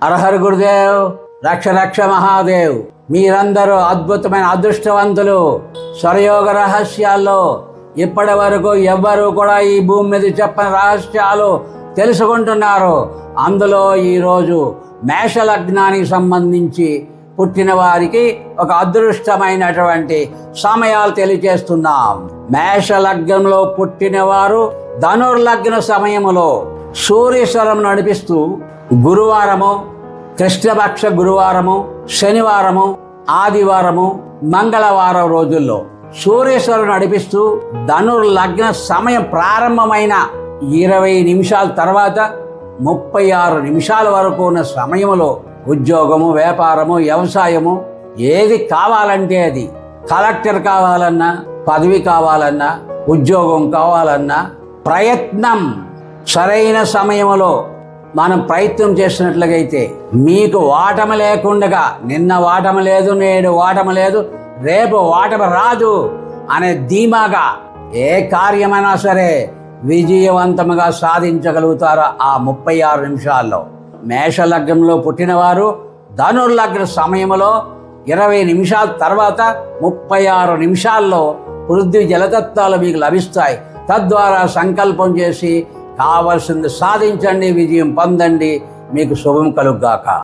హరహర గురుదేవ్, రక్ష రక్ష మహాదేవ్. మీరందరూ అద్భుతమైన అదృష్టవంతులు. స్వరయోగ రహస్యాల్లో ఇప్పటి వరకు ఎవ్వరూ కూడా ఈ భూమి మీద చెప్పని రహస్యాలు తెలుసుకుంటున్నారు. అందులో ఈరోజు మేష లగ్నానికి సంబంధించి పుట్టిన వారికి ఒక అదృష్టమైనటువంటి సమయాలు తెలియజేస్తున్నాం. మేష లగ్నంలో పుట్టిన వారు ధనుర్లగ్న సమయములో సూర్యేశ్వరం నడిపిస్తూ గురువారము, కృష్ణపక్ష గురువారము, శనివారము, ఆదివారము, మంగళవారం రోజుల్లో సూర్యేశ్వరం నడిపిస్తూ ధనుర్లగ్న సమయం ప్రారంభమైన 20 నిమిషాల తర్వాత 36 నిమిషాల వరకు ఉన్న సమయంలో ఉద్యోగము, వ్యాపారము, వ్యవసాయము ఏది కావాలంటే అది, కలెక్టర్ కావాలన్నా, పదవి కావాలన్నా, ఉద్యోగం కావాలన్నా ప్రయత్నం సరైన సమయంలో మనం ప్రయత్నం చేసినట్లయితే మీకు వాటమి లేకుండా, నిన్న వాటమి లేదు, నేడు వాటమి లేదు, రేపు వాటమి రాదు అనే ధీమాగా ఏ కార్యమైనా సరే విజయవంతంగా సాధించగలుగుతారు ఆ 36 నిమిషాల్లో. మేషలగ్నంలో పుట్టినవారు ధనుర్లగ్న సమయంలో 20 నిమిషాల తర్వాత 36 నిమిషాల్లో పృథ్వీ జలతత్వాలు మీకు లభిస్తాయి. తద్వారా సంకల్పం చేసి కావలసింది సాధించండి, విజయం పొందండి. మీకు శుభం కలుగుగాక.